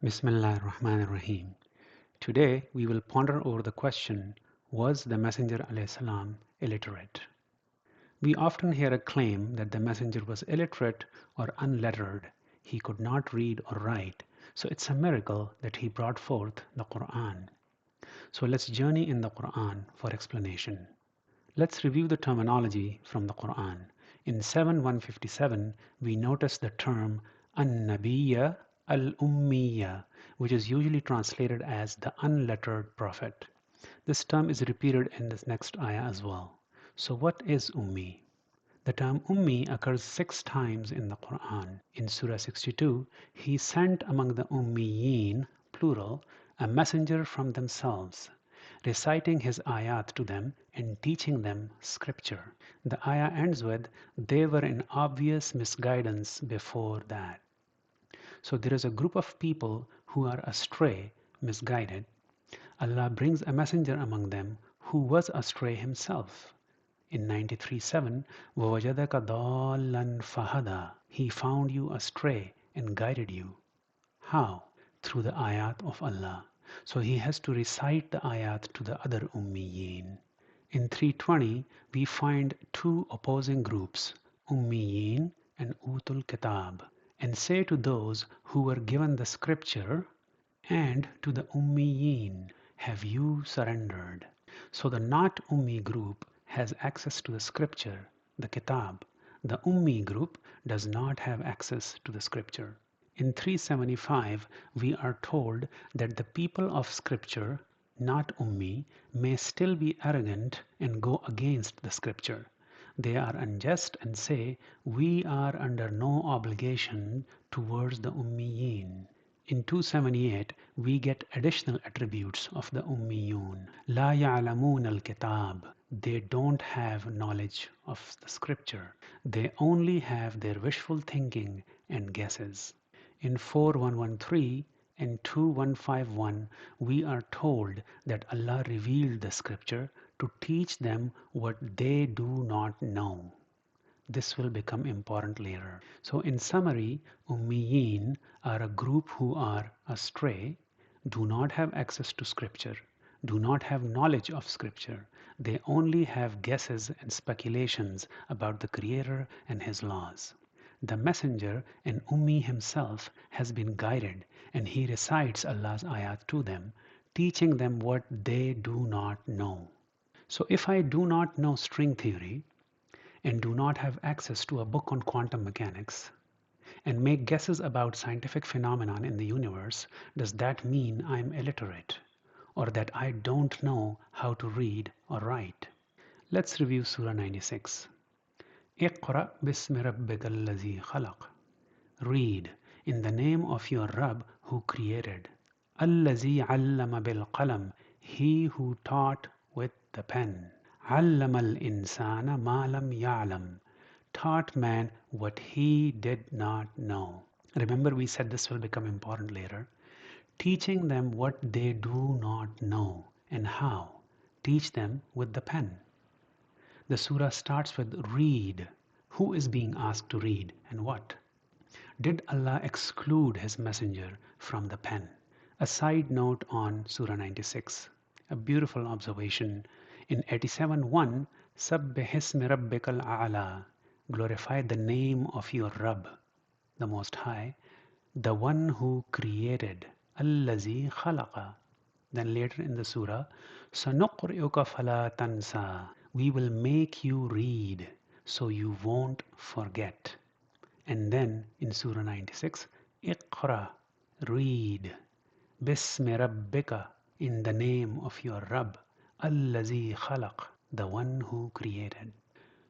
Bismillah ar-Rahman ar-Rahim. Today we will ponder over the question, was the Messenger alayhi salam illiterate? We often hear a claim that the Messenger was illiterate or unlettered. He could not read or write. So it's a miracle that he brought forth the Quran. So let's journey in the Quran for explanation. Let's review the terminology from the Quran. In 7:157, we notice the term an-nabiyya al-ummiyya, which is usually translated as the unlettered prophet. This term is repeated in this next ayah as well. So what is Ummi? The term Ummi occurs 6 times in the Quran. In Surah 62, he sent among the Ummiyin, plural, a messenger from themselves, reciting his ayat to them and teaching them scripture. The ayah ends with, they were in obvious misguidance before that. So there is a group of people who are astray, misguided. Allah brings a messenger among them who was astray himself. In 93:7, وَوَجَدَكَ ضَالًّا فَهَدَى. He found you astray and guided you. How? Through the ayat of Allah. So he has to recite the ayat to the other Ummiyin. In 320, we find two opposing groups, Ummiyin and Utul Kitab, and say to those who were given the scripture and to the Ummiyin, have you surrendered? So the not Ummi group has access to the scripture, the Kitab. The Ummi group does not have access to the scripture. In 375, we are told that the people of scripture, not Ummi, may still be arrogant and go against the scripture. They are unjust and say, we are under no obligation towards the Ummiyin. In 278, we get additional attributes of the Ummiyun. La ya'lamun al-kitab. They don't have knowledge of the scripture. They only have their wishful thinking and guesses. In 4113 and 2151, we are told that Allah revealed the scripture to teach them what they do not know. This will become important later. So in summary, Ummiyin are a group who are astray, do not have access to scripture, do not have knowledge of scripture. They only have guesses and speculations about the Creator and His laws. The messenger and Ummi himself has been guided and he recites Allah's ayat to them, teaching them what they do not know. So if I do not know string theory and do not have access to a book on quantum mechanics and make guesses about scientific phenomenon in the universe, does that mean I'm illiterate or that I don't know how to read or write? Let's review Surah 96. اقرأ باسم ربك الذي خلق. Read in the name of your Rabb who created. الذي علم بالقلم. He who taught with the pen. علم الإنسان ما لم يعلم. Taught man what he did not know. Remember, we said this will become important later. Teaching them what they do not know and how. Teach them with the pen. The surah starts with read. Who is being asked to read and what? Did Allah exclude His messenger from the pen? A side note on Surah 96. A beautiful observation. In 87:1, Sabbihismi Rabbikal A'la. Glorify the name of your Rabb, the Most High, the one who created. Allazi khalaqa. Then later in the surah, Sanuqri'uka fala tansa. We will make you read so you won't forget. And then in Surah 96, Iqra, read, Bismi Rabbika, in the name of your Rabb, Allazi khalaq, the one who created.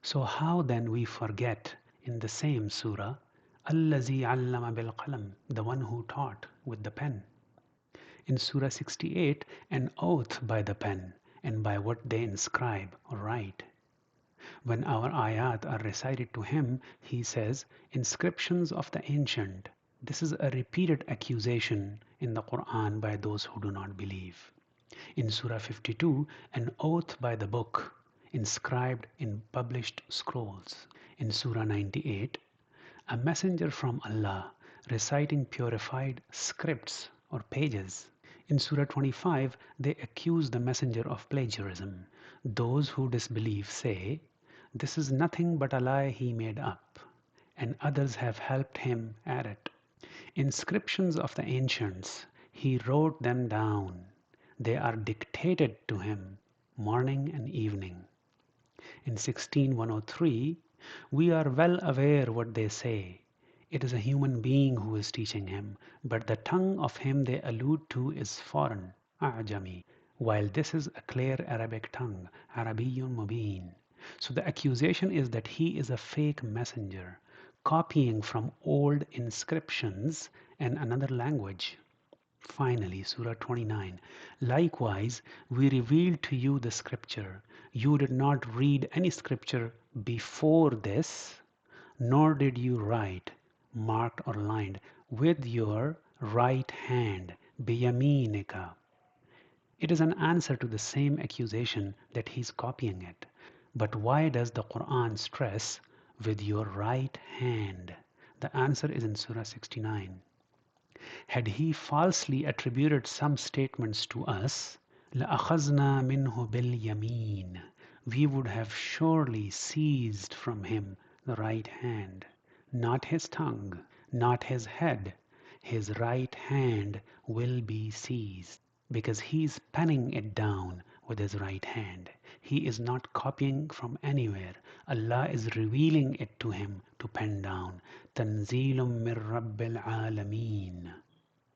So how then we forget in the same surah, Allazi allama bil qalam, the one who taught with the pen. In Surah 68, an oath by the pen and by what they inscribe or write. When our ayat are recited to him, he says, inscriptions of the ancient. This is a repeated accusation in the Quran by those who do not believe. In Surah 52, an oath by the book, inscribed in published scrolls. In Surah 98, a messenger from Allah reciting purified scripts or pages. In Surah 25, they accuse the messenger of plagiarism. Those who disbelieve say, "This is nothing but a lie he made up, and others have helped him at it." Inscriptions of the ancients, he wrote them down. They are dictated to him morning and evening. In 16103, we are well aware what they say. It is a human being who is teaching him, but the tongue of him they allude to is foreign, A'jami, while this is a clear Arabic tongue, Arabiyyun Mubin. So the accusation is that he is a fake messenger, copying from old inscriptions and another language. Finally, Surah 29. Likewise, we revealed to you the scripture. You did not read any scripture before this, nor did you write, marked or lined, with your right hand, biyaminika. It is an answer to the same accusation that he's copying it. But why does the Quran stress with your right hand? The answer is in Surah 69. Had he falsely attributed some statements to us, لَأَخَذْنَا مِنْهُ بِالْيَمِينِ, we would have surely seized from him the right hand, not his tongue, not his head. His right hand will be seized because he is penning it down with his right hand. He is not copying from anywhere. Allah is revealing it to him to pen down. تَنْزِيلٌ مِّن رَبِّ الْعَالَمِينَ.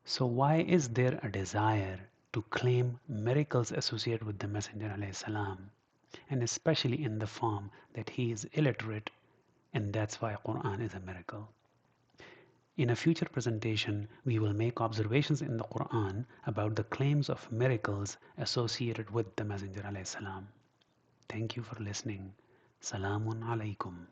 So why is there a desire to claim miracles associated with the Messenger ﷺ, and especially in the form that he is illiterate and that's why Quran is a miracle? In a future presentation, we will make observations in the Quran about the claims of miracles associated with the Messenger ﷺ. Thank you for listening. Salamun alaikum.